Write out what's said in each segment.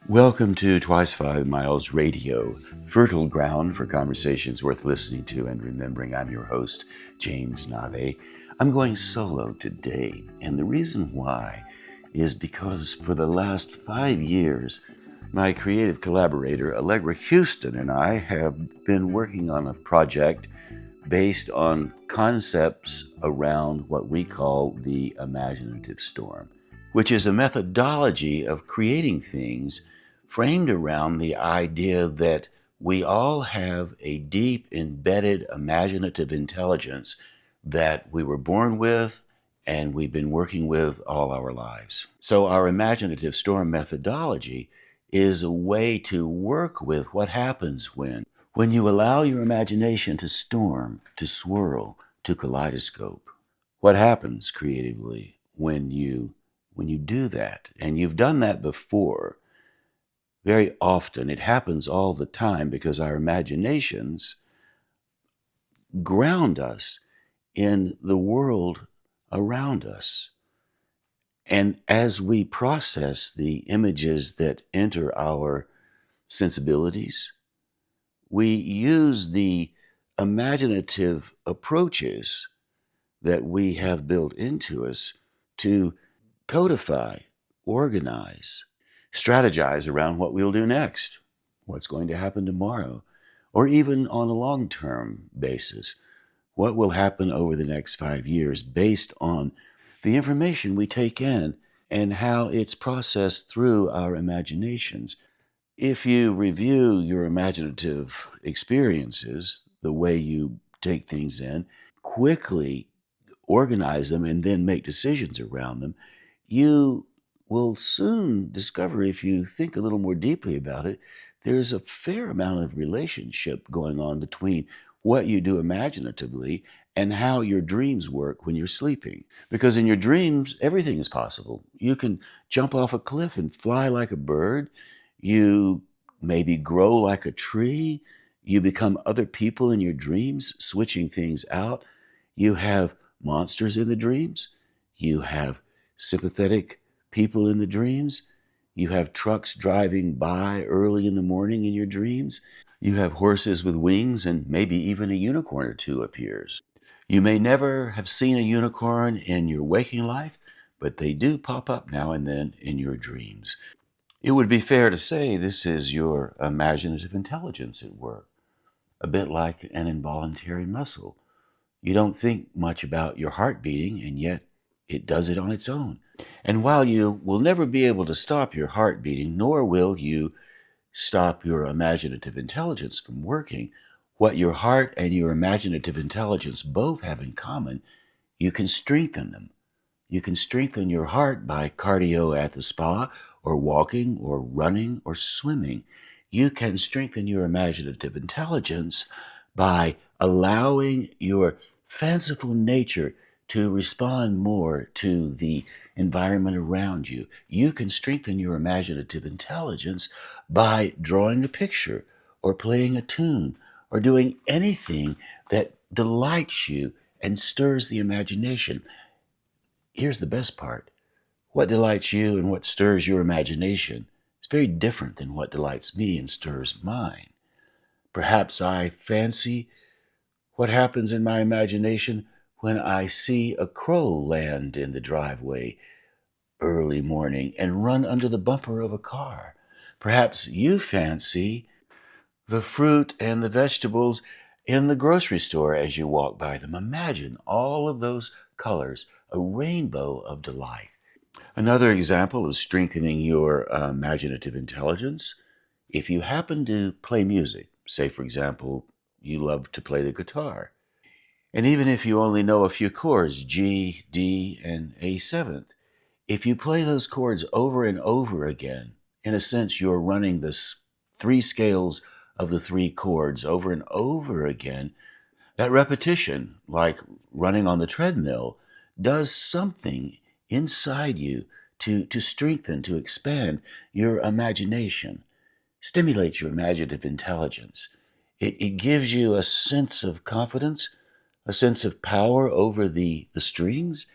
Welcome to Twice 5 Miles Radio, fertile ground for conversations worth listening to and remembering. I'm your host, James Navé. I'm going solo today, and the reason why is because for the last 5 years, my creative collaborator, Allegra Huston and I have been working on a project based on concepts around what we call the Imaginative Storm, which is a methodology of creating things framed around the idea that we all have a deep embedded imaginative intelligence that we were born with and we've been working with all our lives. So our Imaginative Storm methodology is a way to work with what happens when you allow your imagination to storm, to swirl, to kaleidoscope. What happens creatively when you do that? And you've done that before. Very often, it happens all the time because our imaginations ground us in the world around us. And as we process the images that enter our sensibilities, we use the imaginative approaches that we have built into us to codify, organize, strategize around what we'll do next, what's going to happen tomorrow, or even on a long-term basis, what will happen over the next 5 years based on the information we take in and how it's processed through our imaginations. If you review your imaginative experiences, the way you take things in, quickly organize them, and then make decisions around them, you will soon discover, if you think a little more deeply about it, there's a fair amount of relationship going on between what you do imaginatively and how your dreams work when you're sleeping. Because in your dreams, everything is possible. You can jump off a cliff and fly like a bird. You maybe grow like a tree. You become other people in your dreams, switching things out. You have monsters in the dreams. You have sympathetic people in the dreams. You have trucks driving by early in the morning in your dreams. You have horses with wings, and maybe even a unicorn or two appears. You may never have seen a unicorn in your waking life, but they do pop up now and then in your dreams. It would be fair to say this is your imaginative intelligence at work, a bit like an involuntary muscle. You don't think much about your heart beating, and yet it does it on its own. And while you will never be able to stop your heart beating, nor will you stop your imaginative intelligence from working, what your heart and your imaginative intelligence both have in common, you can strengthen them. You can strengthen your heart by cardio at the spa, or walking, or running, or swimming. You can strengthen your imaginative intelligence by allowing your fanciful nature to respond more to the environment around you. You can strengthen your imaginative intelligence by drawing a picture, or playing a tune, or doing anything that delights you and stirs the imagination. Here's the best part. What delights you and what stirs your imagination is very different than what delights me and stirs mine. Perhaps I fancy what happens in my imagination when I see a crow land in the driveway early morning and run under the bumper of a car. Perhaps you fancy the fruit and the vegetables in the grocery store as you walk by them. Imagine all of those colors, a rainbow of delight. Another example of strengthening your imaginative intelligence, if you happen to play music, say for example, you love to play the guitar, and even if you only know a few chords, G, D, and A seventh, if you play those chords over and over again, in a sense you're running the three scales of the three chords over and over again, that repetition, like running on the treadmill, does something inside you to strengthen, to expand your imagination, stimulates your imaginative intelligence. It gives you a sense of confidence, a sense of power over the strings,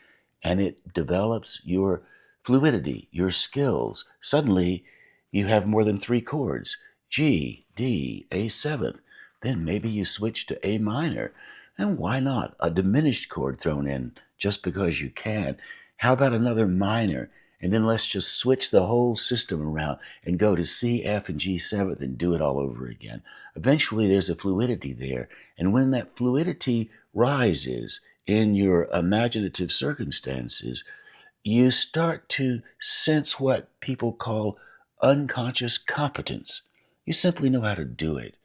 and it develops your fluidity, your skills. Suddenly, you have more than 3 chords: G, D, A seventh. Then maybe you switch to A minor. And why not? A diminished chord thrown in just because you can. How about another minor? And then let's just switch the whole system around and go to C, F, and G seventh and do it all over again. Eventually, there's a fluidity there. And when that fluidity rises in your imaginative circumstances, you start to sense what people call unconscious competence. You simply know how to do it.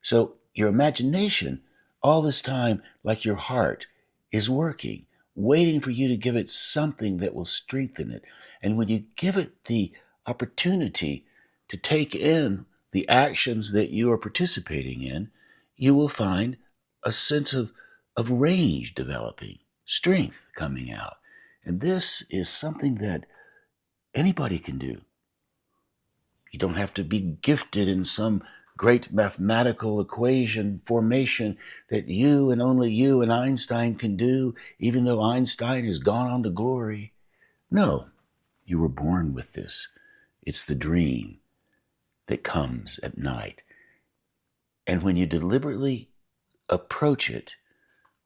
So your imagination, all this time, like your heart, is working, waiting for you to give it something that will strengthen it. And when you give it the opportunity to take in the actions that you are participating in, you will find a sense of range developing, strength coming out. And this is something that anybody can do. You don't have to be gifted in some great mathematical equation formation that you and only you and Einstein can do, even though Einstein has gone on to glory. No, you were born with this. It's the dream that comes at night. And when you deliberately approach it,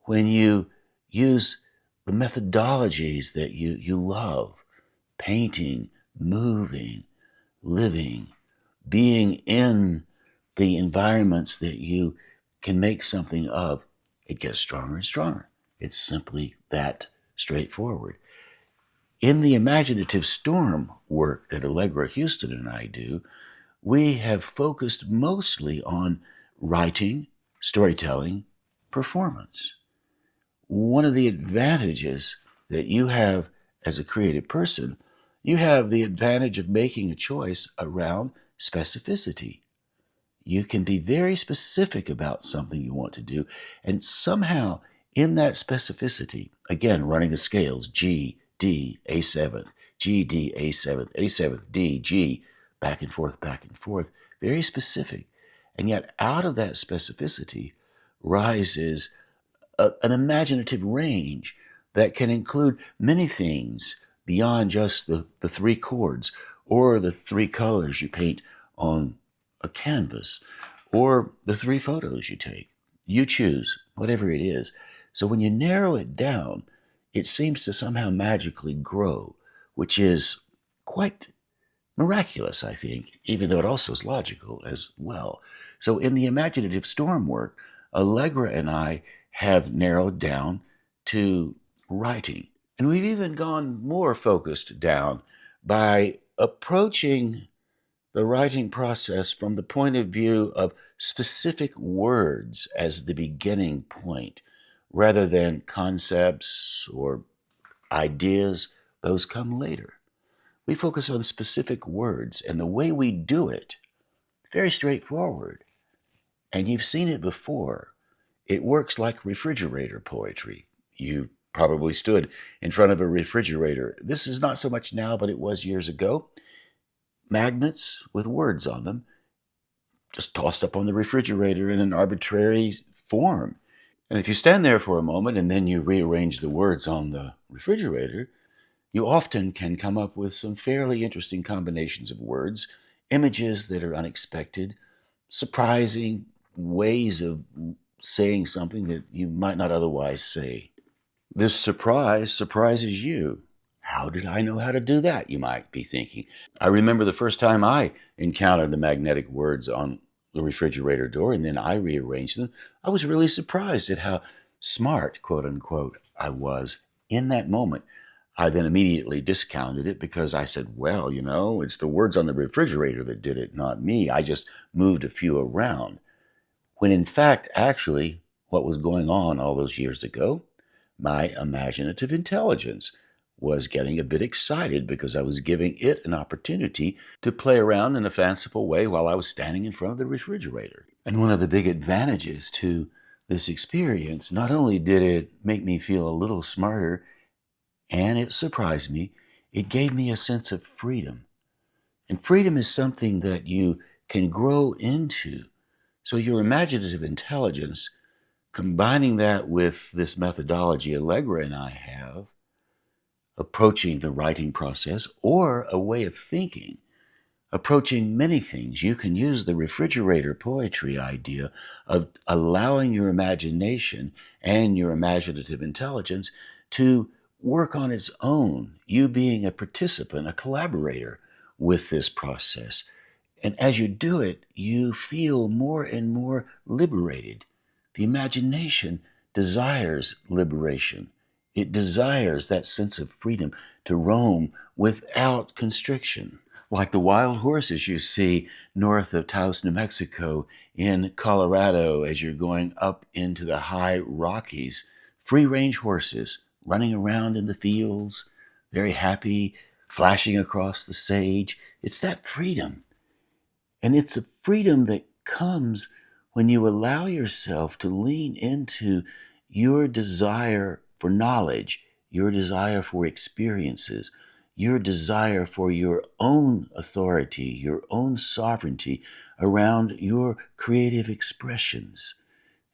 when you use the methodologies that you love, painting, moving, living, being in the environments that you can make something of, it gets stronger and stronger. It's simply that straightforward. In the Imaginative Storm work that Allegra Huston and I do, we have focused mostly on writing, storytelling, performance. One of the advantages that you have as a creative person, you have the advantage of making a choice around specificity. You can be very specific about something you want to do, and somehow in that specificity, again, running the scales, G, D, A seventh, G, D, A seventh, D, G, back and forth, very specific. And yet out of that specificity rises an imaginative range that can include many things beyond just the 3 chords or the 3 colors you paint on a canvas or the 3 photos you take. You choose, whatever it is. So when you narrow it down, it seems to somehow magically grow, which is quite miraculous, I think, even though it also is logical as well. So in the Imaginative Storm work, Allegra and I have narrowed down to writing. And we've even gone more focused down by approaching the writing process from the point of view of specific words as the beginning point, rather than concepts or ideas. Those come later. We focus on specific words, and the way we do it, very straightforward. And you've seen it before. It works like refrigerator poetry. You've probably stood in front of a refrigerator. This is not so much now, but it was years ago. Magnets with words on them, just tossed up on the refrigerator in an arbitrary form. And if you stand there for a moment and then you rearrange the words on the refrigerator, you often can come up with some fairly interesting combinations of words, images that are unexpected, surprising ways of saying something that you might not otherwise say. This surprise surprises you. How did I know how to do that, you might be thinking. I remember the first time I encountered the magnetic words on the refrigerator door and then I rearranged them. I was really surprised at how smart, quote unquote, I was in that moment. I then immediately discounted it because I said, well, it's the words on the refrigerator that did it, not me. I just moved a few around. When in fact, actually, what was going on all those years ago, my imaginative intelligence was getting a bit excited because I was giving it an opportunity to play around in a fanciful way while I was standing in front of the refrigerator. And one of the big advantages to this experience, not only did it make me feel a little smarter, and it surprised me, it gave me a sense of freedom. And freedom is something that you can grow into. So your imaginative intelligence, combining that with this methodology Allegra and I have, approaching the writing process or a way of thinking, approaching many things. You can use the refrigerator poetry idea of allowing your imagination and your imaginative intelligence to work on its own, you being a participant, a collaborator with this process. And as you do it, you feel more and more liberated. The imagination desires liberation. It desires that sense of freedom to roam without constriction. Like the wild horses you see north of Taos, New Mexico, in Colorado, as you're going up into the high Rockies, free range horses running around in the fields, very happy, flashing across the sage. It's that freedom. And it's a freedom that comes when you allow yourself to lean into your desire for knowledge, your desire for experiences, your desire for your own authority, your own sovereignty around your creative expressions.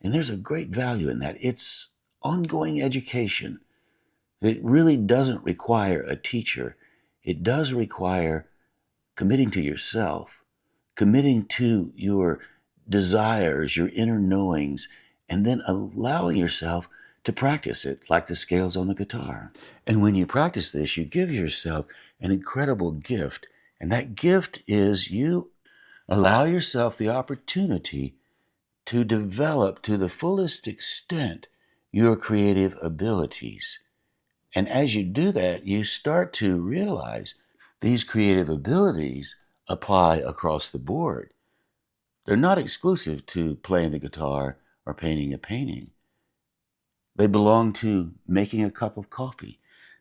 And there's a great value in that. It's ongoing education. It really doesn't require a teacher. It does require committing to yourself, committing to your desires, your inner knowings, and then allowing yourself to practice it like the scales on the guitar. And when you practice this, you give yourself an incredible gift. And that gift is you allow yourself the opportunity to develop to the fullest extent your creative abilities. And as you do that, you start to realize these creative abilities apply across the board. They're not exclusive to playing the guitar or painting a painting. They belong to making a cup of coffee.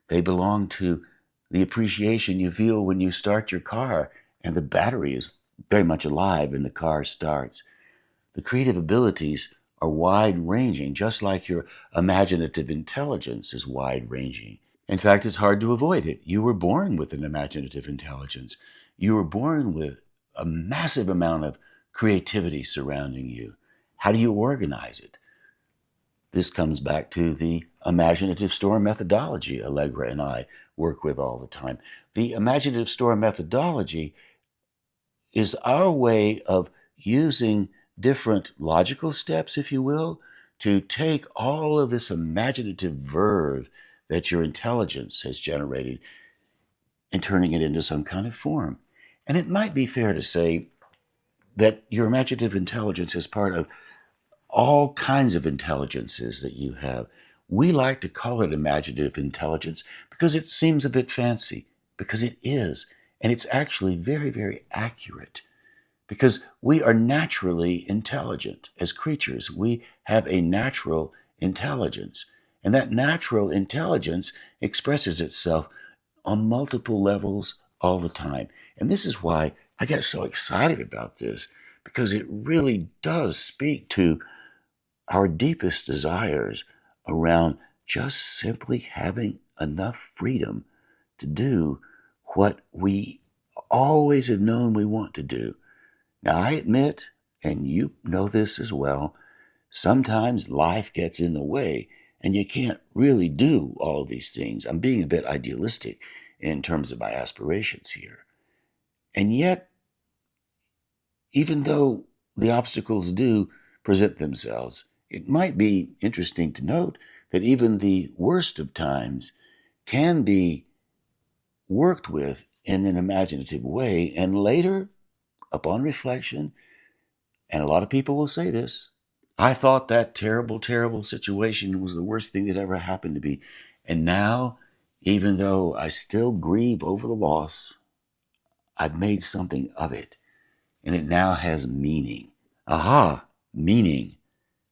They belong to the appreciation you feel when you start your car and the battery is very much alive and the car starts. The creative abilities are wide-ranging, just like your imaginative intelligence is wide-ranging. In fact, it's hard to avoid it. You were born with an imaginative intelligence. You were born with a massive amount of creativity surrounding you. How do you organize it? This comes back to the Imaginative Storm methodology Allegra and I work with all the time. The Imaginative Storm methodology is our way of using different logical steps, if you will, to take all of this imaginative verve that your intelligence has generated and turning it into some kind of form. And it might be fair to say that your imaginative intelligence is part of all kinds of intelligences that you have. We like to call it imaginative intelligence because it seems a bit fancy, because it is. And it's actually very, very accurate because we are naturally intelligent as creatures. We have a natural intelligence. And that natural intelligence expresses itself on multiple levels all the time. And this is why I get so excited about this, because it really does speak to our deepest desires around just simply having enough freedom to do what we always have known we want to do. Now, I admit, and you know this as well, sometimes life gets in the way and you can't really do all of these things. I'm being a bit idealistic in terms of my aspirations here. And yet, even though the obstacles do present themselves, it might be interesting to note that even the worst of times can be worked with in an imaginative way. And later, upon reflection, and a lot of people will say this, I thought that terrible, terrible situation was the worst thing that ever happened to me. And now, even though I still grieve over the loss, I've made something of it. And it now has meaning. Aha, meaning.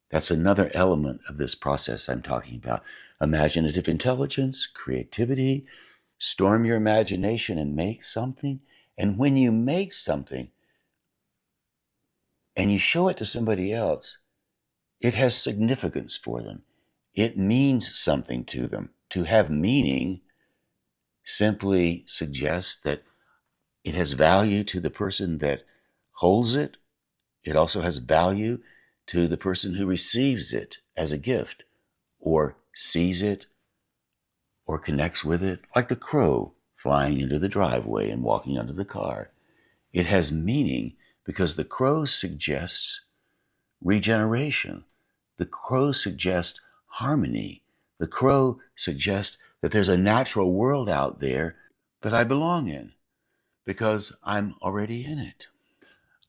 That's another element of this process I'm talking about. Imaginative intelligence, creativity, storm your imagination and make something. And when you make something and you show it to somebody else, it has significance for them. It means something to them. To have meaning simply suggests that it has value to the person that holds it. It also has value to the person who receives it as a gift or sees it or connects with it, like the crow flying into the driveway and walking under the car. It has meaning because the crow suggests regeneration. The crow suggests harmony. The crow suggests that there's a natural world out there that I belong in because I'm already in it.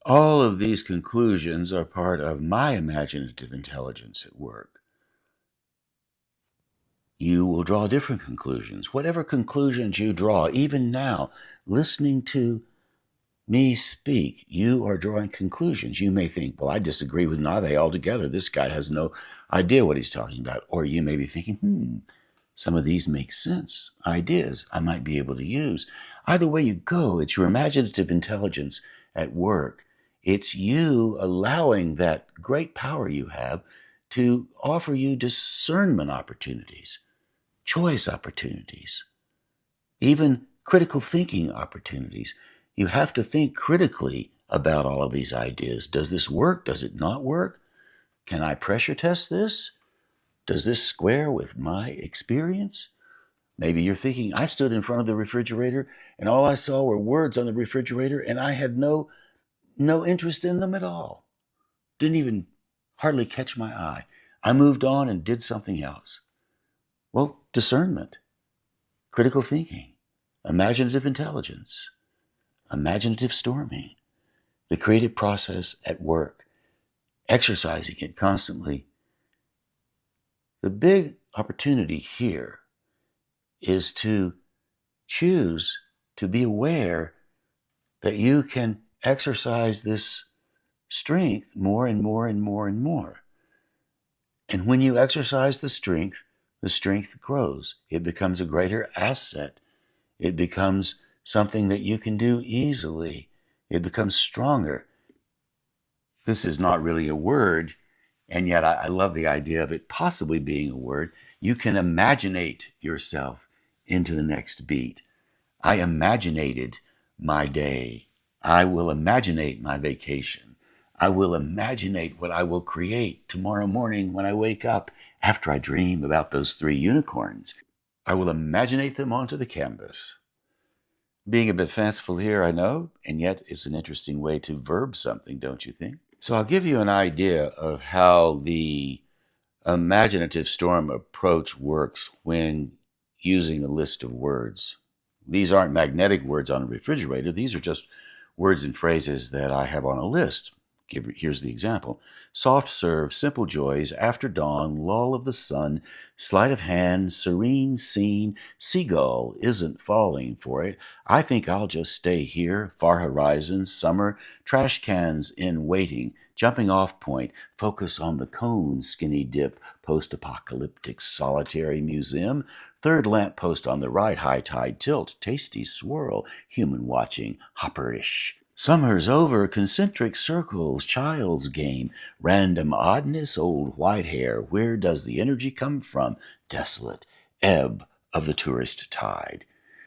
All of these conclusions are part of my imaginative intelligence at work. You will draw different conclusions. Whatever conclusions you draw, even now, listening to me speak, you are drawing conclusions. You may think, well, I disagree with Navé altogether. This guy has no idea what he's talking about. Or you may be thinking, some of these make sense. Ideas I might be able to use. Either way you go, it's your imaginative intelligence at work. It's you allowing that great power you have to offer you discernment opportunities, choice opportunities, even critical thinking opportunities. You have to think critically about all of these ideas. Does this work? Does it not work? Can I pressure test this? Does this square with my experience? Maybe you're thinking, I stood in front of the refrigerator and all I saw were words on the refrigerator and I had no interest in them at all. Didn't even hardly catch my eye. I moved on and did something else. Well, discernment, critical thinking, imaginative intelligence, imaginative storming, the creative process at work, exercising it constantly. The big opportunity here is to choose to be aware that you can exercise this strength more and more and more and more. And when you exercise the strength grows. It becomes a greater asset. It becomes something that you can do easily. It becomes stronger. This is not really a word, and yet I love the idea of it possibly being a word. You can imaginate yourself into the next beat. I imaginated my day. I will imaginate my vacation. I will imaginate what I will create tomorrow morning when I wake up after I dream about those 3 unicorns. I will imaginate them onto the canvas. Being a bit fanciful here, I know, and yet it's an interesting way to verb something, don't you think? So I'll give you an idea of how the imaginative storm approach works when using a list of words. These aren't magnetic words on a refrigerator. These are just words and phrases that I have on a list. Here's the example. Soft serve, simple joys, after dawn, lull of the sun, sleight of hand, serene scene, seagull isn't falling for it. I think I'll just stay here, far horizons, summer, trash cans in waiting, jumping off point, focus on the cone, skinny dip, post-apocalyptic solitary museum, third lamppost on the right, high tide tilt, tasty swirl, human watching, hopperish. Summer's over, concentric circles, child's game, random oddness, old white hair, where does the energy come from? Desolate, ebb of the tourist tide.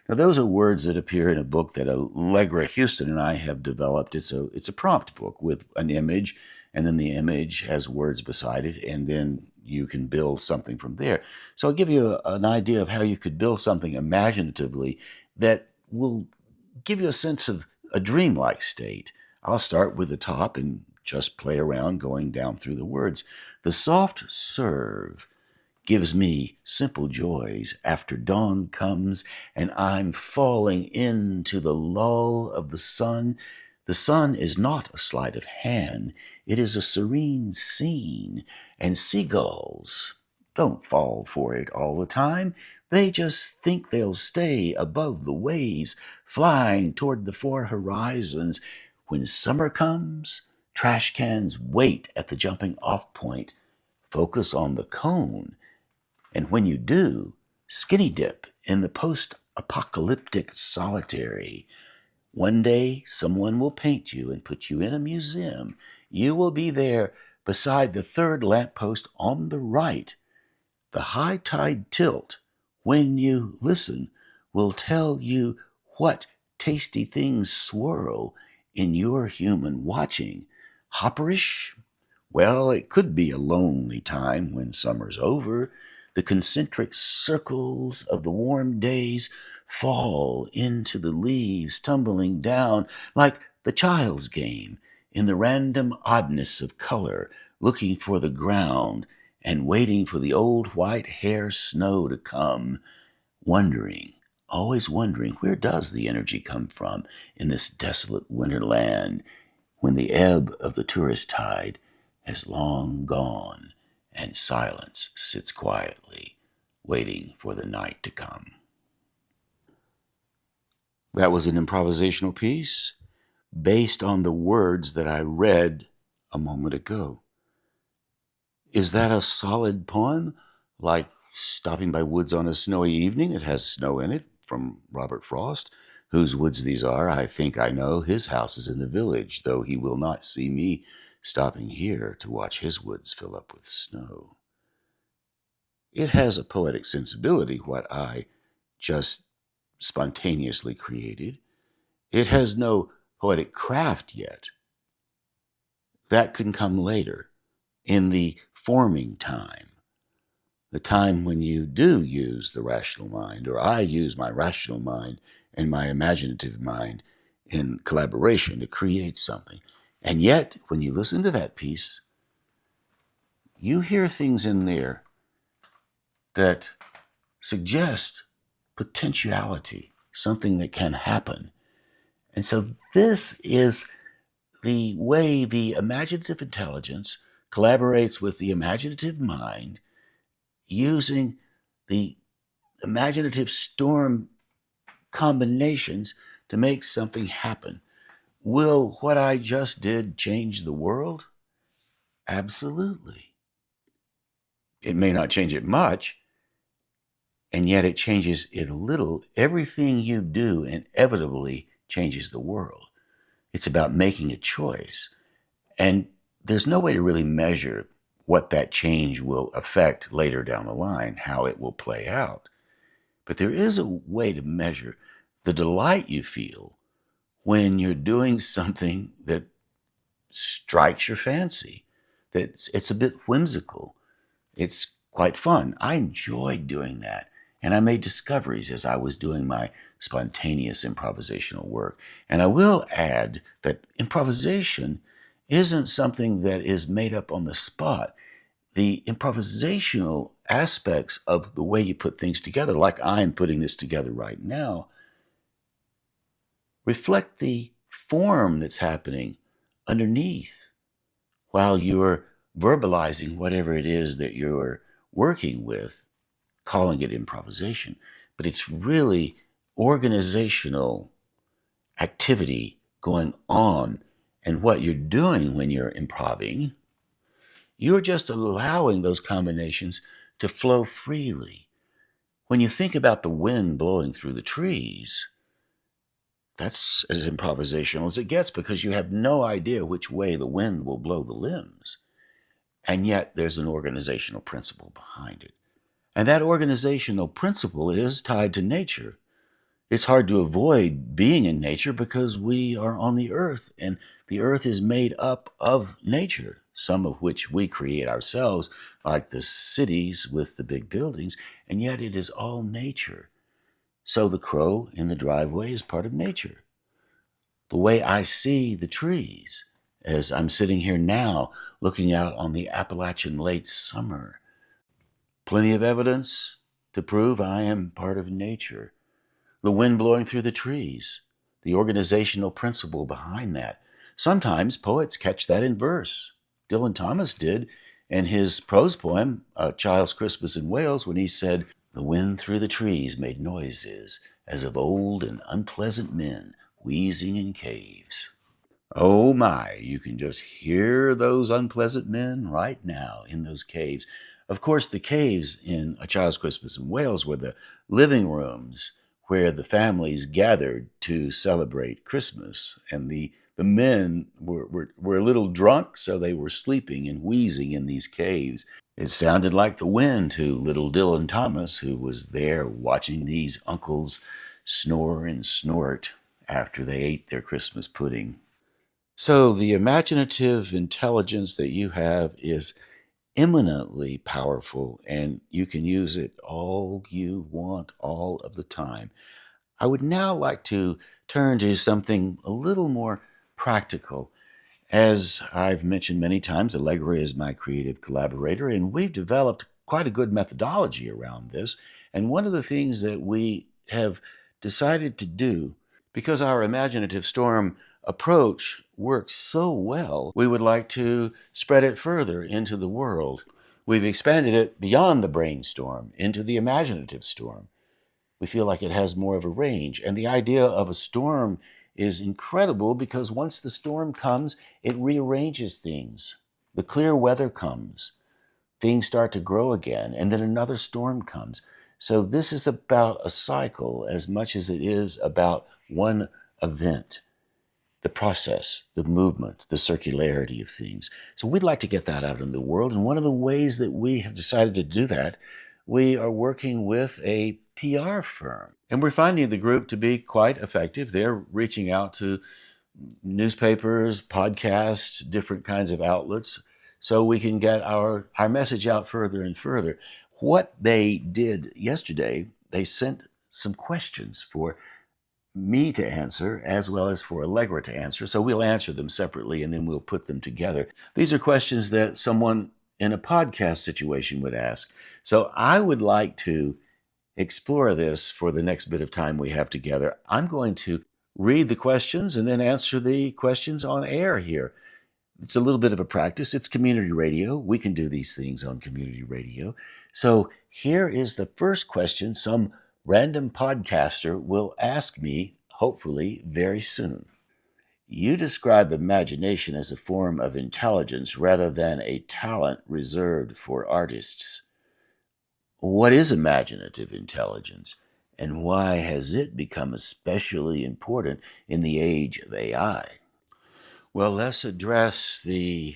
Now those are words that appear in a book that Allegra Huston and I have developed. It's a prompt book with an image, and then the image has words beside it, and then you can build something from there. So I'll give you an idea of how you could build something imaginatively that will give you a sense of a dreamlike state. I'll start with the top and just play around going down through the words. The soft serve gives me simple joys after dawn comes and I'm falling into the lull of the sun. The sun is not a sleight of hand. It is a serene scene, and seagulls don't fall for it all the time. They just think they'll stay above the waves, flying toward the 4 horizons. When summer comes, trash cans wait at the jumping off point. Focus on the cone. And when you do, skinny dip in the post-apocalyptic solitary. One day, someone will paint you and put you in a museum. You will be there beside the 3rd lamppost on the right. The high tide tilt, when you listen, will tell you what tasty things swirl in your human watching. Hopperish? Well, it could be a lonely time when summer's over. The concentric circles of the warm days fall into the leaves, tumbling down like the child's game in the random oddness of color, looking for the ground and waiting for the old white hair snow to come, wondering, always wondering, where does the energy come from in this desolate winter land when the ebb of the tourist tide has long gone and silence sits quietly, waiting for the night to come. That was an improvisational piece based on the words that I read a moment ago. Is that a solid poem? Like Stopping by Woods on a Snowy Evening? It has snow in it, from Robert Frost. Whose woods these are, I think I know. His house is in the village, though he will not see me stopping here to watch his woods fill up with snow. It has a poetic sensibility, what I just spontaneously created. It has no poetic craft yet. That can come later, in the forming time, the time when you do use the rational mind, or I use my rational mind and my imaginative mind in collaboration to create something. And yet, when you listen to that piece, you hear things in there that suggest potentiality, something that can happen. And so this is the way the imaginative intelligence collaborates with the imaginative mind using the imaginative storm combinations to make something happen. Will what I just did change the world? Absolutely. It may not change it much, and yet it changes it a little. Everything you do inevitably changes the world. It's about making a choice. And there's no way to really measure what that change will affect later down the line, how it will play out. But there is a way to measure the delight you feel when you're doing something that strikes your fancy, that it's a bit whimsical. It's quite fun. I enjoyed doing that. And I made discoveries as I was doing my spontaneous improvisational work. And I will add that improvisation isn't something that is made up on the spot. The improvisational aspects of the way you put things together, like I'm putting this together right now, reflect the form that's happening underneath while you're verbalizing whatever it is that you're working with, calling it improvisation. But it's really organizational activity going on. And what you're doing when you're improving, you're just allowing those combinations to flow freely. When you think about the wind blowing through the trees, that's as improvisational as it gets because you have no idea which way the wind will blow the limbs. And yet there's an organizational principle behind it. And that organizational principle is tied to nature. It's hard to avoid being in nature because we are on the earth, and the earth is made up of nature, some of which we create ourselves, like the cities with the big buildings, and yet it is all nature. So the crow in the driveway is part of nature. The way I see the trees as I'm sitting here now looking out on the Appalachian late summer. Plenty of evidence to prove I am part of nature. The wind blowing through the trees, the organizational principle behind that. Sometimes poets catch that in verse. Dylan Thomas did in his prose poem, A Child's Christmas in Wales, when he said, "The wind through the trees made noises as of old and unpleasant men wheezing in caves." Oh my, you can just hear those unpleasant men right now in those caves. Of course, the caves in A Child's Christmas in Wales were the living rooms where the families gathered to celebrate Christmas. And the men were a little drunk, so they were sleeping and wheezing in these caves. It sounded like the wind to little Dylan Thomas, who was there watching these uncles snore and snort after they ate their Christmas pudding. So the imaginative intelligence that you have is eminently powerful, and you can use it all you want all of the time. I would now like to turn to something a little more practical. As I've mentioned many times, Allegra is my creative collaborator, and we've developed quite a good methodology around this. And one of the things that we have decided to do, because our Imaginative Storm approach works so well, we would like to spread it further into the world. We've expanded it beyond the brainstorm into the imaginative storm. We feel like it has more of a range. And the idea of a storm is incredible because once the storm comes, it rearranges things. The clear weather comes, things start to grow again, and then another storm comes. So this is about a cycle as much as it is about one event, the process, the movement, the circularity of things. So we'd like to get that out in the world. And one of the ways that we have decided to do that, we are working with a PR firm. And we're finding the group to be quite effective. They're reaching out to newspapers, podcasts, different kinds of outlets, so we can get our message out further and further. What they did yesterday, they sent some questions for me to answer as well as for Allegra to answer. So we'll answer them separately and then we'll put them together. These are questions that someone in a podcast situation would ask. So I would like to explore this for the next bit of time we have together. I'm going to read the questions and then answer the questions on air here. It's a little bit of a practice. It's community radio. We can do these things on community radio. So here is the first question some random podcaster will ask me, hopefully very soon. You describe imagination as a form of intelligence rather than a talent reserved for artists. What is imaginative intelligence, and why has it become especially important in the age of AI? Well, let's address the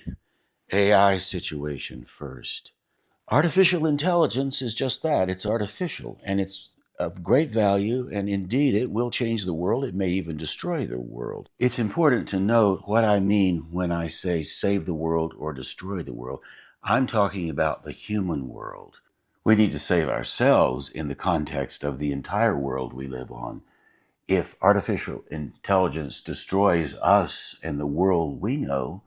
AI situation first. Artificial intelligence is just that. It's artificial, and it's of great value, and indeed it will change the world. It may even destroy the world. It's important to note what I mean when I say save the world or destroy the world. I'm talking about the human world. We need to save ourselves in the context of the entire world we live on. If artificial intelligence destroys us and the world we know,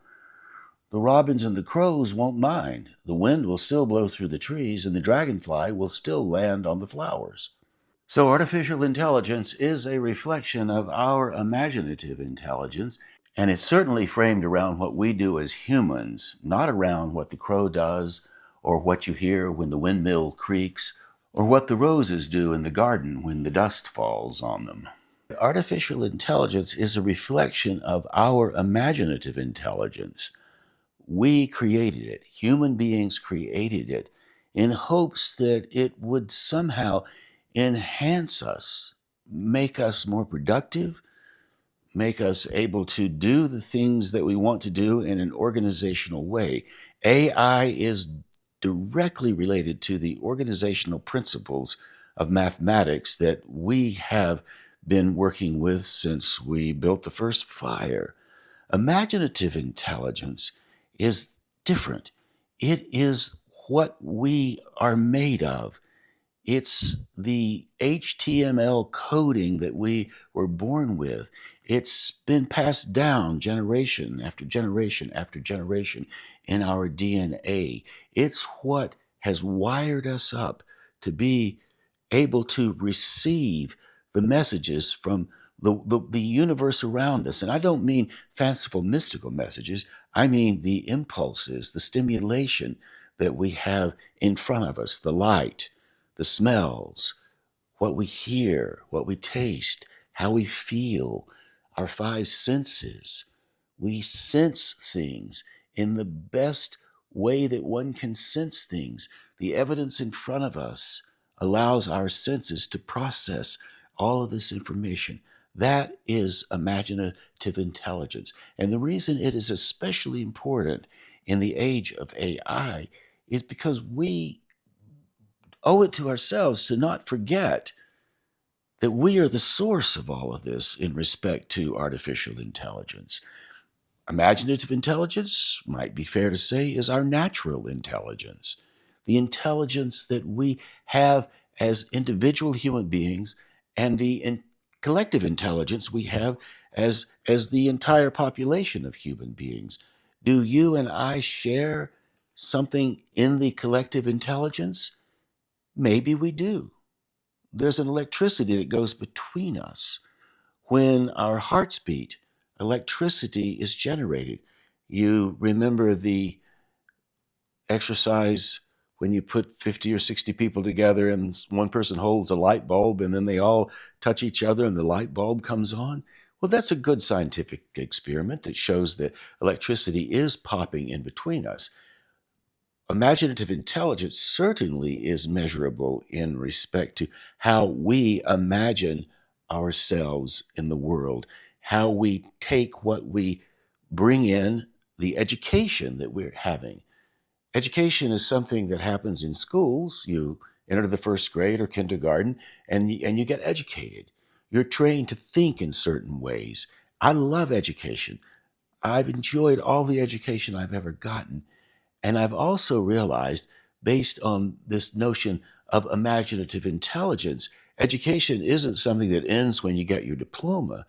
the robins and the crows won't mind. The wind will still blow through the trees, and the dragonfly will still land on the flowers. So artificial intelligence is a reflection of our imaginative intelligence, and it's certainly framed around what we do as humans, not around what the crow does, or what you hear when the windmill creaks, or what the roses do in the garden when the dust falls on them. Artificial intelligence is a reflection of our imaginative intelligence. We created it. Human beings created it in hopes that it would somehow enhance us, make us more productive, make us able to do the things that we want to do in an organizational way. AI is directly related to the organizational principles of mathematics that we have been working with since we built the first fire. Imaginative intelligence is different. It is what we are made of. It's the HTML coding that we were born with. It's been passed down generation after generation after generation in our DNA. It's what has wired us up to be able to receive the messages from the universe around us. And I don't mean fanciful, mystical messages. I mean the impulses, the stimulation that we have in front of us, the light, the smells, what we hear, what we taste, how we feel, our five senses. We sense things in the best way that one can sense things. The evidence in front of us allows our senses to process all of this information. That is imaginative intelligence. And the reason it is especially important in the age of AI is because we owe it to ourselves to not forget that we are the source of all of this in respect to artificial intelligence. Imaginative intelligence, might be fair to say, is our natural intelligence, the intelligence that we have as individual human beings, and the collective intelligence we have as the entire population of human beings. Do you and I share something in the collective intelligence? Maybe we do. There's an electricity that goes between us. When our hearts beat, electricity is generated. You remember the exercise when you put 50 or 60 people together and one person holds a light bulb and then they all touch each other and the light bulb comes on? Well, that's a good scientific experiment that shows that electricity is popping in between us. Imaginative intelligence certainly is measurable in respect to how we imagine ourselves in the world, how we take what we bring in, the education that we're having. Education is something that happens in schools. You enter the first grade or kindergarten and you get educated. You're trained to think in certain ways. I love education. I've enjoyed all the education I've ever gotten. And I've also realized, based on this notion of imaginative intelligence, education isn't something that ends when you get your diploma.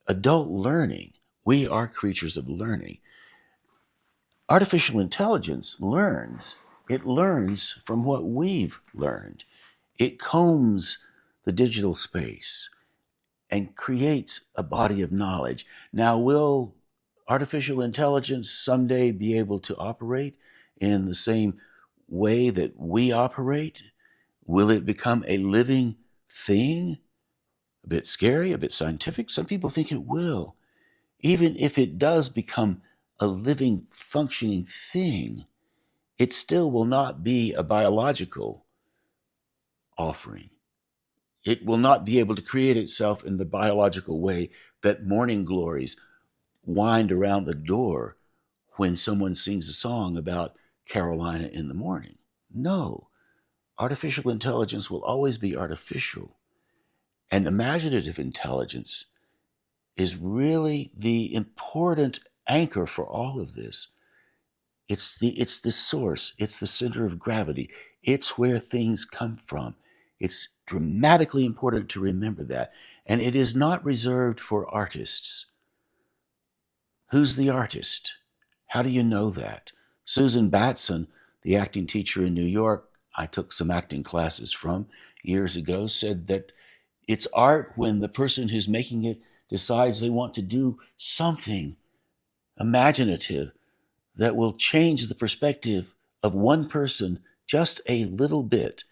Adult learning, we are creatures of learning. Artificial intelligence learns. It learns from what we've learned. It combs the digital space and creates a body of knowledge. Now, will artificial intelligence someday be able to operate in the same way that we operate? Will it become a living thing? A bit scary, a bit scientific? Some people think it will. Even if it does become a living, functioning thing, it still will not be a biological offering. It will not be able to create itself in the biological way that morning glories wind around the door when someone sings a song about Carolina in the morning. No, artificial intelligence will always be artificial. And imaginative intelligence is really the important anchor for all of this. It's the source, it's the center of gravity, it's where things come from. It's dramatically important to remember that. And it is not reserved for artists. Who's the artist? How do you know that? Susan Batson, the acting teacher in New York, I took some acting classes from years ago, said that it's art when the person who's making it decides they want to do something imaginative that will change the perspective of one person just a little bit.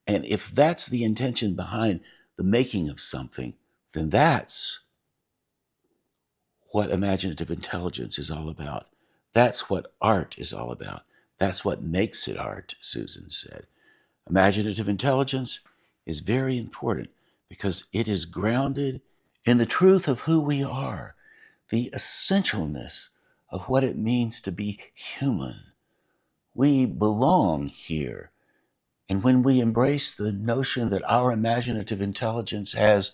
And if that's the intention behind the making of something, then that's what imaginative intelligence is all about. That's what art is all about. That's what makes it art, Susan said. Imaginative intelligence is very important because it is grounded in the truth of who we are, the essentialness of what it means to be human. We belong here. And when we embrace the notion that our imaginative intelligence has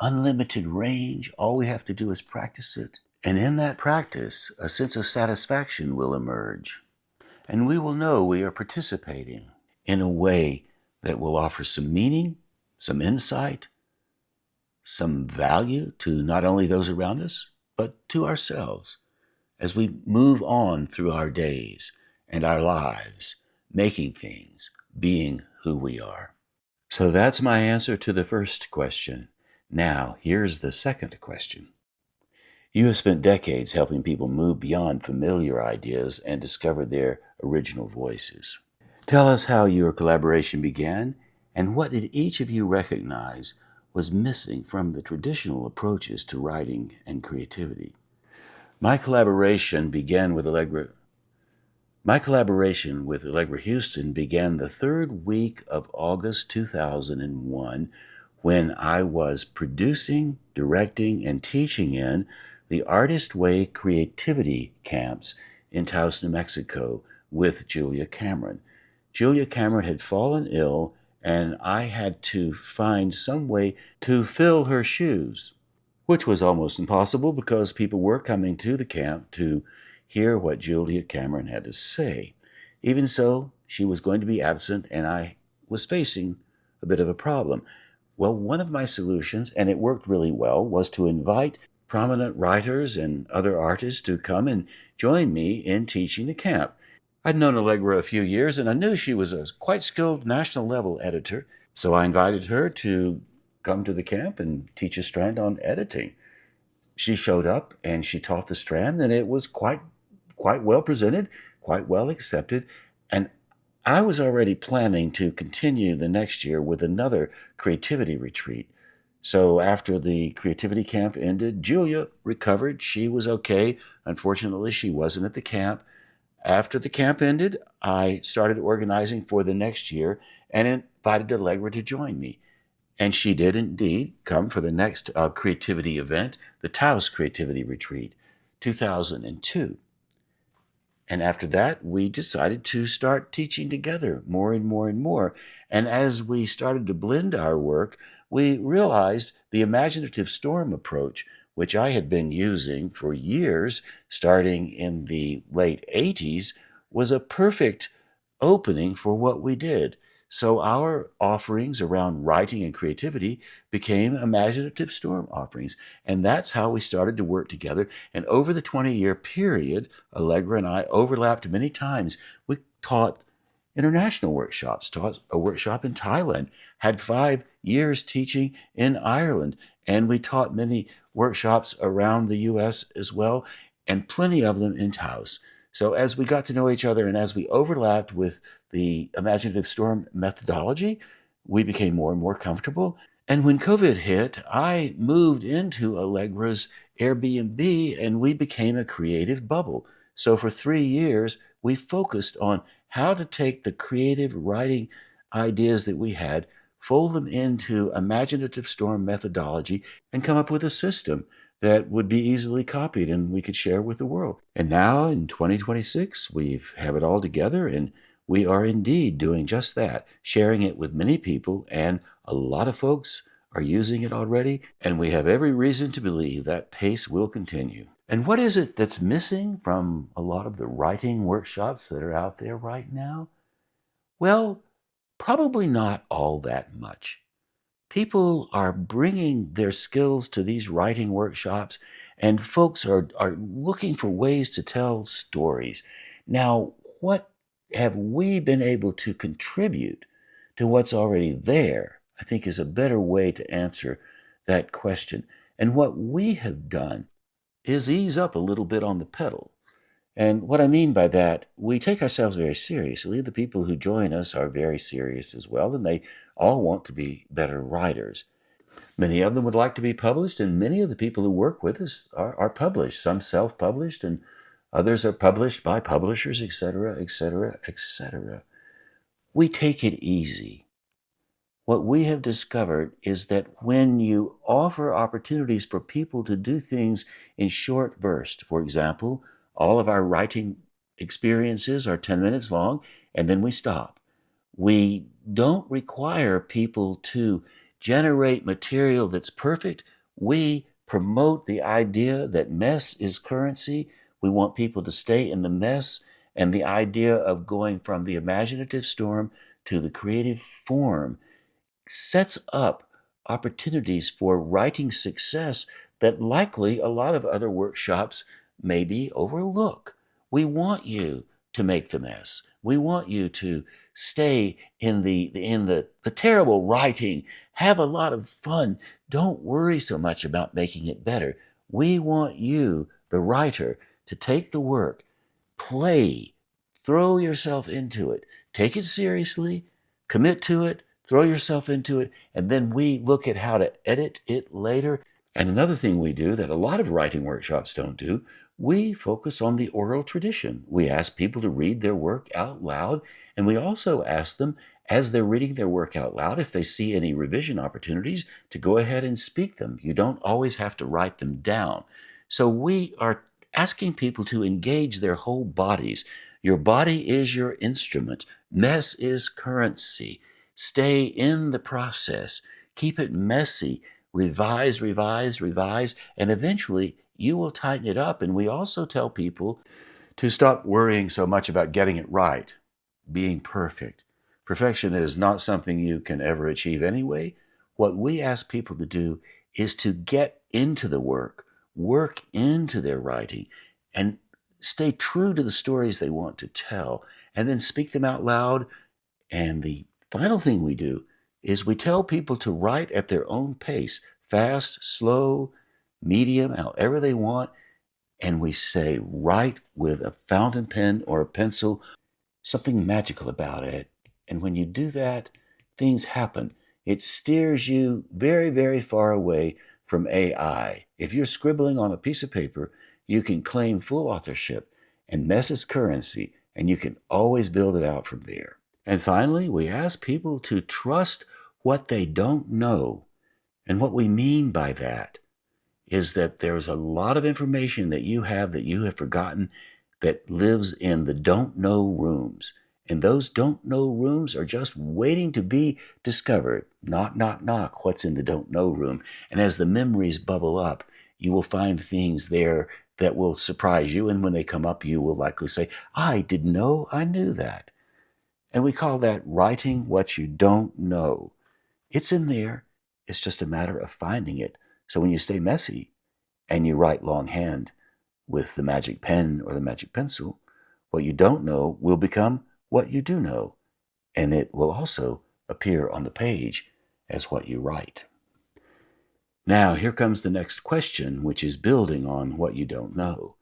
unlimited range, all we have to do is practice it. And in that practice, a sense of satisfaction will emerge. And we will know we are participating in a way that will offer some meaning, some insight, some value to not only those around us, but to ourselves as we move on through our days and our lives, making things, being who we are. So that's my answer to the first question. Now, here's the second question. You have spent decades helping people move beyond familiar ideas and discover their original voices. Tell us how your collaboration began and what did each of you recognize was missing from the traditional approaches to writing and creativity. My collaboration with Allegra Huston began the third week of August 2001 when I was producing, directing, and teaching in the Artist Way creativity camps in Taos, New Mexico with Julia Cameron. Julia Cameron had fallen ill, and I had to find some way to fill her shoes. which was almost impossible because people were coming to the camp to hear what Julia Cameron had to say. Even so, she was going to be absent, and I was facing a bit of a problem. Well, one of my solutions, and it worked really well, was to invite prominent writers and other artists to come and join me in teaching the camp. I'd known Allegra a few years, and I knew she was a quite skilled national level editor, so I invited her to come to the camp and teach a strand on editing. She showed up and she taught the strand, and it was quite well presented, quite well accepted, and I was already planning to continue the next year with another creativity retreat. So after the creativity camp ended, Julia recovered. She was okay. Unfortunately, she wasn't at the camp. After the camp ended, I started organizing for the next year and invited Allegra to join me. And she did indeed come for the next creativity event, the Taos Creativity Retreat, 2002. And after that, we decided to start teaching together more and more and more. And as we started to blend our work, we realized the Imaginative Storm approach, which I had been using for years, starting in the late 80s, was a perfect opening for what we did. So our offerings around writing and creativity became Imaginative Storm offerings. And that's how we started to work together. And over the 20-year period, Allegra and I overlapped many times. We taught international workshops, taught a workshop in Thailand, had 5 years teaching in Ireland, and we taught many workshops around the US as well, and plenty of them in Taos. So as we got to know each other and as we overlapped with the Imaginative Storm methodology, we became more and more comfortable. And when COVID hit, I moved into Allegra's Airbnb and we became a creative bubble. So for 3 years, we focused on how to take the creative writing ideas that we had, fold them into Imaginative Storm methodology, and come up with a system that would be easily copied and we could share with the world. And now in 2026, we have it all together and we are indeed doing just that, sharing it with many people, and a lot of folks are using it already, and we have every reason to believe that pace will continue. And what is it that's missing from a lot of the writing workshops that are out there right now? Well, probably not all that much. People are bringing their skills to these writing workshops, and folks are looking for ways to tell stories. Now, what have we been able to contribute to what's already there? I think is a better way to answer that question. And what we have done is ease up a little bit on the pedal. And what I mean by that, we take ourselves very seriously. The people who join us are very serious as well, and they all want to be better writers. Many of them would like to be published, and many of the people who work with us are published. Some self-published, and others are published by publishers, etc., etc., etc. We take it easy. What we have discovered is that when you offer opportunities for people to do things in short bursts, for example, all of our writing experiences are 10 minutes long, and then we stop. We don't require people to generate material that's perfect. We promote the idea that mess is currency. We want people to stay in the mess, and the idea of going from the imaginative storm to the creative form sets up opportunities for writing success that likely a lot of other workshops maybe overlook. We want you to make the mess. We want you to stay in the terrible writing. Have a lot of fun. Don't worry so much about making it better. We want you, the writer, to take the work, play, throw yourself into it, take it seriously, commit to it, throw yourself into it, and then we look at how to edit it later. And another thing we do that a lot of writing workshops don't do, we focus on the oral tradition. We ask people to read their work out loud, and we also ask them, as they're reading their work out loud, if they see any revision opportunities, to go ahead and speak them. You don't always have to write them down. So we are asking people to engage their whole bodies. Your body is your instrument. Mess is currency. Stay in the process. Keep it messy. revise, revise, revise, and eventually you will tighten it up. And we also tell people to stop worrying so much about getting it right, being perfect. Perfection is not something you can ever achieve anyway. What we ask people to do is to get into the work into their writing, and stay true to the stories they want to tell, and then speak them out loud. And the final thing we do is we tell people to write at their own pace, fast, slow, medium, however they want. And we say, write with a fountain pen or a pencil, something magical about it. And when you do that, things happen. It steers you very, very far away from AI. If you're scribbling on a piece of paper, you can claim full authorship and mess is currency, and you can always build it out from there. And finally, we ask people to trust what they don't know. And what we mean by that is that there's a lot of information that you have forgotten that lives in the don't know rooms. And those don't know rooms are just waiting to be discovered. Knock, knock, knock, what's in the don't know room? And as the memories bubble up, you will find things there that will surprise you. And when they come up, you will likely say, I didn't know I knew that. And we call that writing what you don't know. It's in there. It's just a matter of finding it. So when you stay messy and you write longhand with the magic pen or the magic pencil, what you don't know will become what you do know, and it will also appear on the page as what you write. Now, here comes the next question, which is building on what you don't know.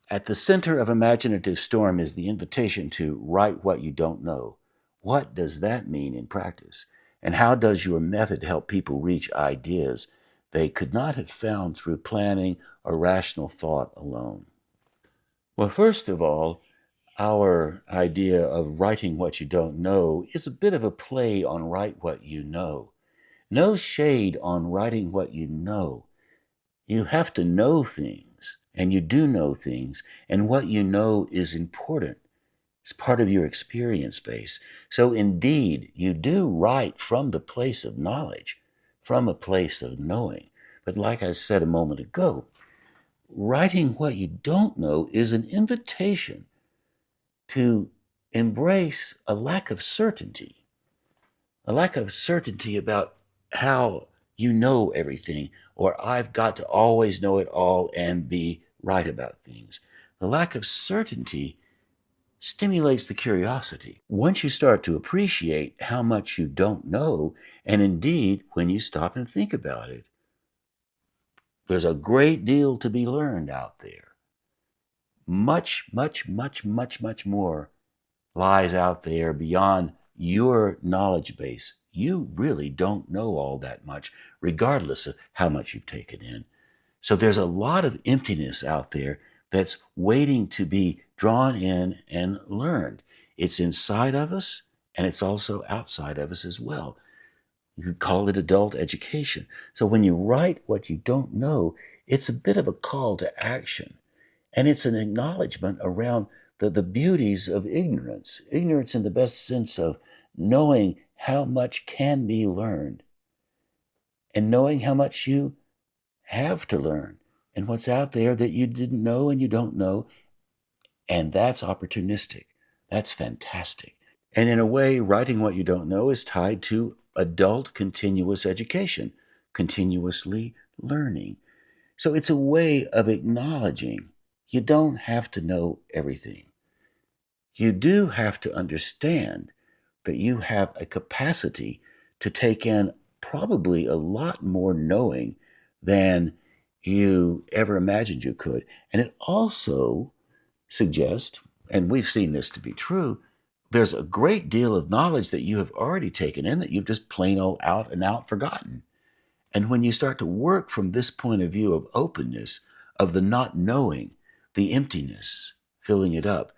At the center of Imaginative Storm is the invitation to write what you don't know. What does that mean in practice? And how does your method help people reach ideas they could not have found through planning or rational thought alone? Well, first of all, our idea of writing what you don't know is a bit of a play on write what you know. No shade on writing what you know. You have to know things, and you do know things, and what you know is important. It's part of your experience base. So indeed, you do write from the place of knowledge, from a place of knowing. But like I said a moment ago, writing what you don't know is an invitation to embrace a lack of certainty about how you know everything, or I've got to always know it all and be right about things. The lack of certainty stimulates the curiosity. Once you start to appreciate how much you don't know, and indeed, when you stop and think about it, there's a great deal to be learned out there. Much, much, much, much, much more lies out there beyond your knowledge base. You really don't know all that much, regardless of how much you've taken in. So there's a lot of emptiness out there that's waiting to be drawn in and learned. It's inside of us, and it's also outside of us as well. You could call it adult education. So when you write what you don't know, it's a bit of a call to action. And it's an acknowledgement around the beauties of ignorance. Ignorance in the best sense of knowing how much can be learned, and knowing how much you have to learn, and what's out there that you didn't know and you don't know. And that's opportunistic. That's fantastic. And in a way, writing what you don't know is tied to adult continuous education, continuously learning. So it's a way of acknowledging you don't have to know everything. You do have to understand that you have a capacity to take in probably a lot more knowing than you ever imagined you could. And it also suggests, and we've seen this to be true, there's a great deal of knowledge that you have already taken in that you've just plain old out and out forgotten. And when you start to work from this point of view of openness, of the not knowing, the emptiness, filling it up,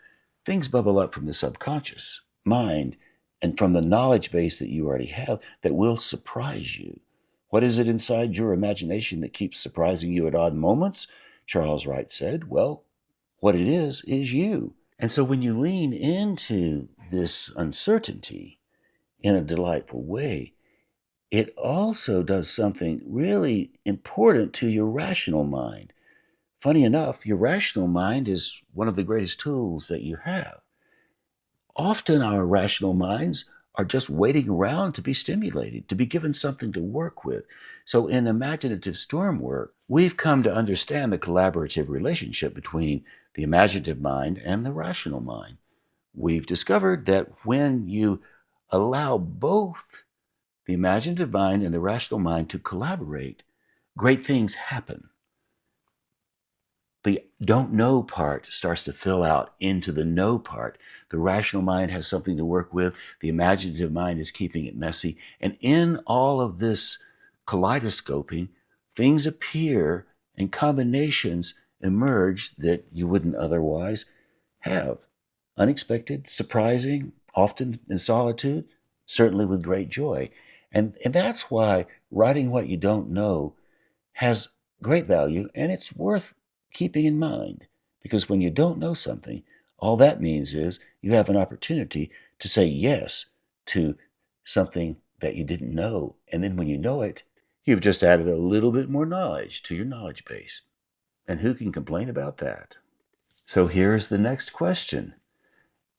things bubble up from the subconscious mind and from the knowledge base that you already have that will surprise you. What is it inside your imagination that keeps surprising you at odd moments? Charles Wright said, well, what it is you. And so when you lean into this uncertainty in a delightful way, it also does something really important to your rational mind. Funny enough, your rational mind is one of the greatest tools that you have. Often our rational minds are just waiting around to be stimulated, to be given something to work with. So in imaginative storm work, we've come to understand the collaborative relationship between the imaginative mind and the rational mind. We've discovered that when you allow both the imaginative mind and the rational mind to collaborate, great things happen. The don't know part starts to fill out into the know part. The rational mind has something to work with. The imaginative mind is keeping it messy. And in all of this kaleidoscoping, things appear and combinations emerge that you wouldn't otherwise have. Unexpected, surprising, often in solitude, certainly with great joy. And that's why writing what you don't know has great value, and it's worth keeping in mind, because when you don't know something, all that means is you have an opportunity to say yes to something that you didn't know. And then when you know it, you've just added a little bit more knowledge to your knowledge base. And who can complain about that? So here's the next question.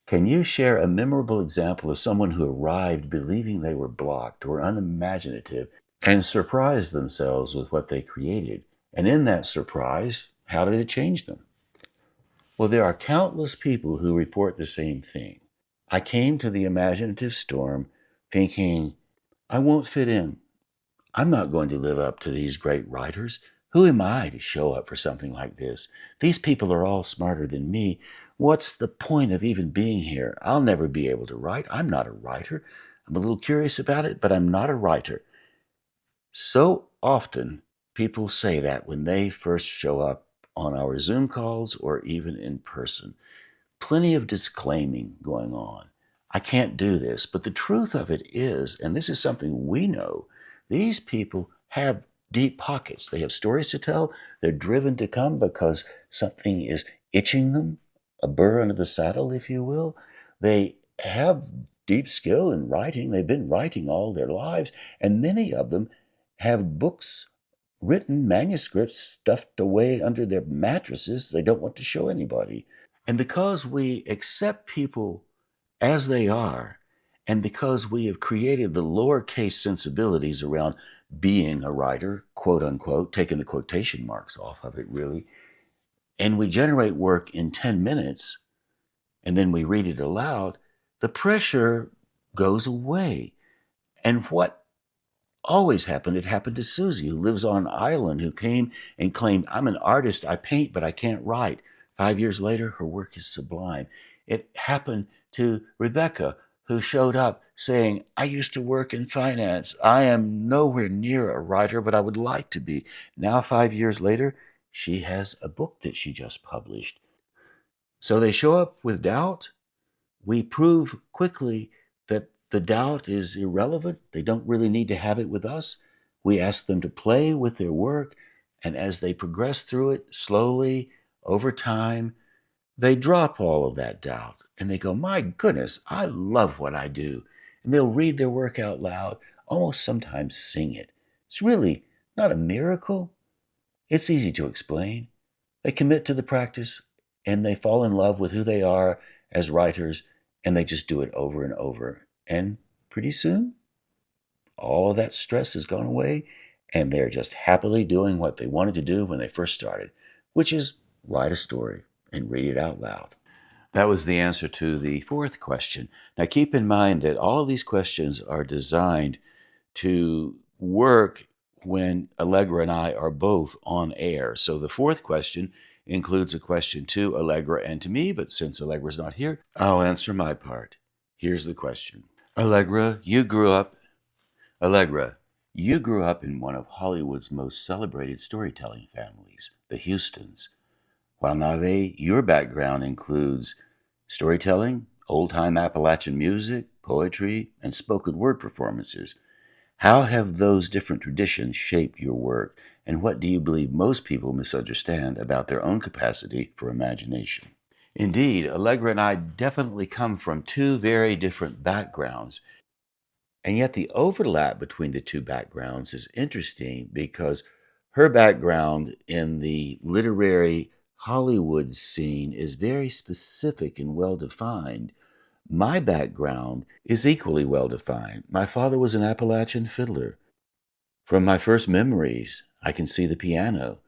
Can you share a memorable example of someone who arrived believing they were blocked or unimaginative and surprised themselves with what they created? And in that surprise, how did it change them? Well, there are countless people who report the same thing. I came to the imaginative storm thinking, I won't fit in. I'm not going to live up to these great writers. Who am I to show up for something like this? These people are all smarter than me. What's the point of even being here? I'll never be able to write. I'm not a writer. I'm a little curious about it, but I'm not a writer. So often people say that when they first show up on our Zoom calls or even in person. Plenty of disclaiming going on. I can't do this. But the truth of it is, and this is something we know, these people have deep pockets. They have stories to tell. They're driven to come because something is itching them, a burr under the saddle, if you will. They have deep skill in writing. They've been writing all their lives, and many of them have books, written manuscripts stuffed away under their mattresses they don't want to show anybody. And because we accept people as they are, and because we have created the lowercase sensibilities around being a writer, quote unquote, taking the quotation marks off of it really, and we generate work in 10 minutes, and then we read it aloud, the pressure goes away. And what always happened, it happened to Susie, who lives on an island, who came and claimed, I'm an artist, I paint, but I can't write. 5 years later, her work is sublime. It happened to Rebecca, who showed up saying, I used to work in finance. I am nowhere near a writer, but I would like to be. Now, 5 years later, she has a book that she just published. So they show up with doubt. We prove quickly that the doubt is irrelevant. They don't really need to have it with us. We ask them to play with their work, and as they progress through it slowly over time, they drop all of that doubt and they go, my goodness, I love what I do. And they'll read their work out loud, almost sometimes sing it. It's really not a miracle. It's easy to explain. They commit to the practice and they fall in love with who they are as writers, and they just do it over and over. And pretty soon, all of that stress has gone away, and they're just happily doing what they wanted to do when they first started, which is write a story and read it out loud. That was the answer to the fourth question. Now, keep in mind that all of these questions are designed to work when Allegra and I are both on air. So the fourth question includes a question to Allegra and to me, but since Allegra's not here, I'll answer my part. Here's the question. Allegra, Allegra, you grew up in one of Hollywood's most celebrated storytelling families, the Hustons. While Navé, your background includes storytelling, old-time Appalachian music, poetry, and spoken word performances. How have those different traditions shaped your work, and what do you believe most people misunderstand about their own capacity for imagination? Indeed, Allegra and I definitely come from two very different backgrounds. And yet the overlap between the two backgrounds is interesting because her background in the literary Hollywood scene is very specific and well defined. My background is equally well defined. My father was an Appalachian fiddler. From my first memories, I can see the piano,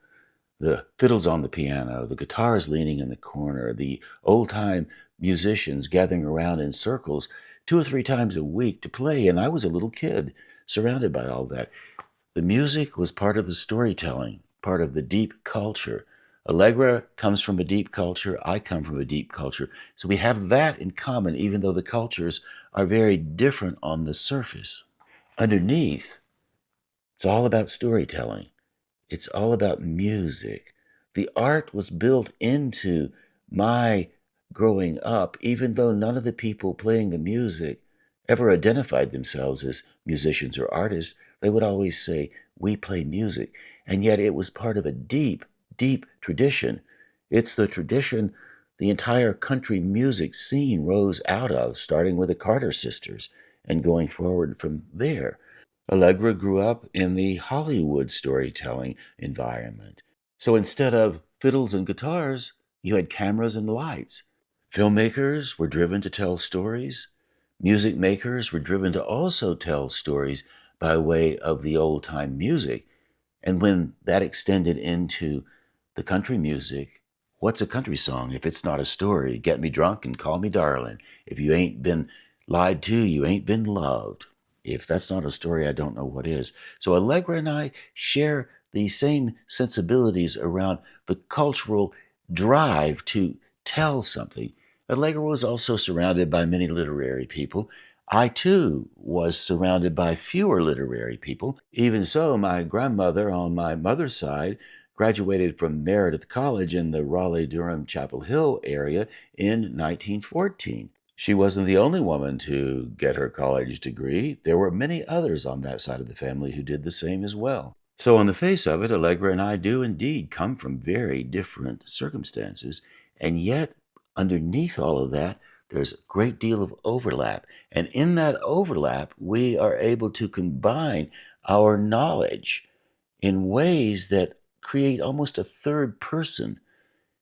the fiddles on the piano, the guitars leaning in the corner, the old time musicians gathering around in circles 2 or 3 times a week to play. And I was a little kid surrounded by all that. The music was part of the storytelling, part of the deep culture. Allegra comes from a deep culture. I come from a deep culture. So we have that in common, even though the cultures are very different on the surface. Underneath, it's all about storytelling. It's all about music. The art was built into my growing up, even though none of the people playing the music ever identified themselves as musicians or artists. They would always say, "We play music." And yet it was part of a deep, deep tradition. It's the tradition the entire country music scene rose out of, starting with the Carter sisters and going forward from there. Allegra grew up in the Hollywood storytelling environment. So instead of fiddles and guitars, you had cameras and lights. Filmmakers were driven to tell stories. Music makers were driven to also tell stories by way of the old time music. And when that extended into the country music, what's a country song if it's not a story? Get me drunk and call me darling. If you ain't been lied to, you ain't been loved. If that's not a story, I don't know what is. So Allegra and I share these same sensibilities around the cultural drive to tell something. Allegra was also surrounded by many literary people. I too was surrounded by fewer literary people. Even so, my grandmother on my mother's side graduated from Meredith College in the Raleigh-Durham Chapel Hill area in 1914. She wasn't the only woman to get her college degree. There were many others on that side of the family who did the same as well. So, on the face of it, Allegra and I do indeed come from very different circumstances, and yet, underneath all of that, there's a great deal of overlap. And in that overlap, we are able to combine our knowledge in ways that create almost a third person.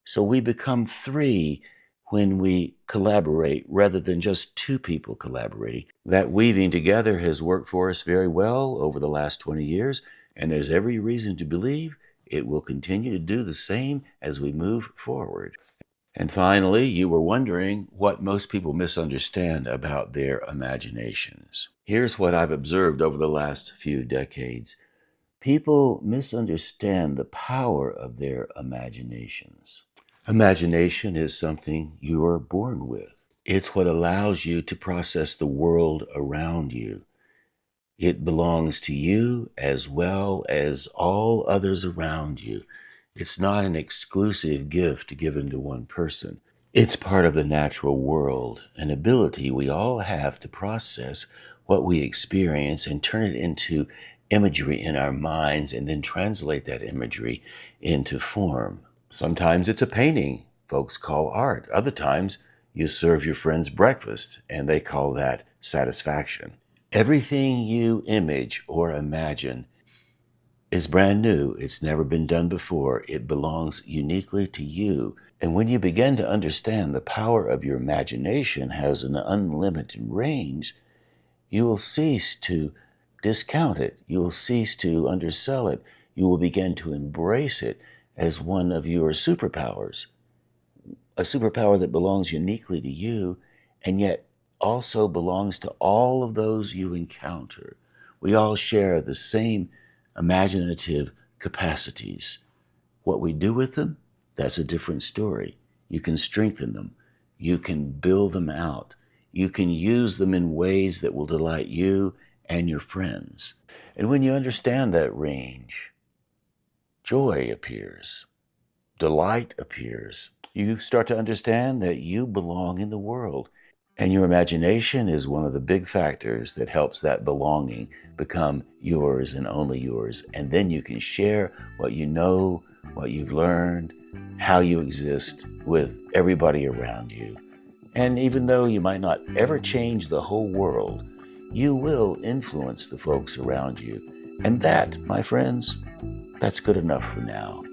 So we become three when we collaborate rather than just two people collaborating. That weaving together has worked for us very well over the last 20 years, and there's every reason to believe it will continue to do the same as we move forward. And finally, you were wondering what most people misunderstand about their imaginations. Here's what I've observed over the last few decades. People misunderstand the power of their imaginations. Imagination is something you are born with. It's what allows you to process the world around you. It belongs to you as well as all others around you. It's not an exclusive gift given to one person. It's part of the natural world, an ability we all have to process what we experience and turn it into imagery in our minds and then translate that imagery into form. Sometimes it's a painting folks call art. Other times you serve your friends breakfast and they call that satisfaction. Everything you image or imagine is brand new. It's never been done before. It belongs uniquely to you. And when you begin to understand the power of your imagination has an unlimited range, you will cease to discount it. You will cease to undersell it. You will begin to embrace it as one of your superpowers, a superpower that belongs uniquely to you and yet also belongs to all of those you encounter. We all share the same imaginative capacities. What we do with them, that's a different story. You can strengthen them. You can build them out. You can use them in ways that will delight you and your friends. And when you understand that range, joy appears, delight appears. You start to understand that you belong in the world. And your imagination is one of the big factors that helps that belonging become yours and only yours. And then you can share what you know, what you've learned, how you exist with everybody around you. And even though you might not ever change the whole world, you will influence the folks around you. And that, my friends, that's good enough for now.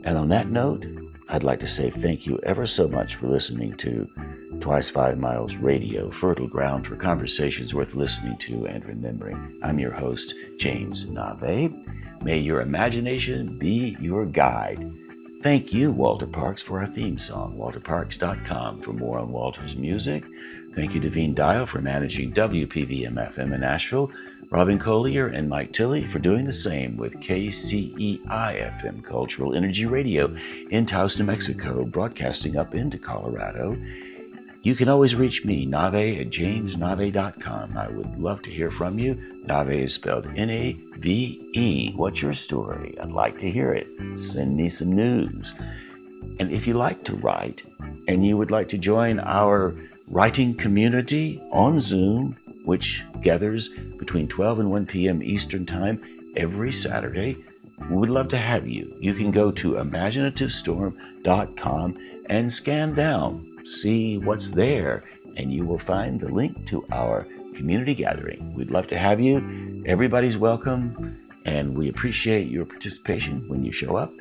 And on that note, I'd like to say thank you ever so much for listening to Twice 5 Miles Radio, fertile ground for conversations worth listening to and remembering. I'm your host, James Navé. May your imagination be your guide. Thank you, Walter Parks, for our theme song, walterparks.com for more on Walter's music. Thank you, Devine Dial, for managing WPVM-FM in Nashville, Robin Collier and Mike Tilley for doing the same with KCEI-FM Cultural Energy Radio in Taos, New Mexico, broadcasting up into Colorado. You can always reach me, Navé at jamesnavé.com. I would love to hear from you. Navé is spelled N-A-V-E. What's your story? I'd like to hear it. Send me some news. And if you like to write and you would like to join our writing community on Zoom, which gathers between 12 and 1 p.m. Eastern Time every Saturday, we would love to have you. You can go to imaginativestorm.com and scan down, see what's there, and you will find the link to our community gathering. We'd love to have you. Everybody's welcome, and we appreciate your participation when you show up.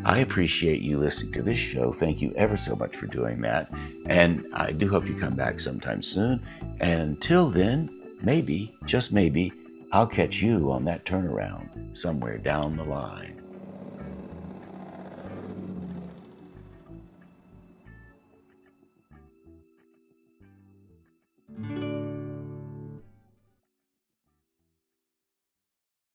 I appreciate you listening to this show. Thank you ever so much for doing that. And I do hope you come back sometime soon. And until then, maybe, just maybe, I'll catch you on that turnaround somewhere down the line.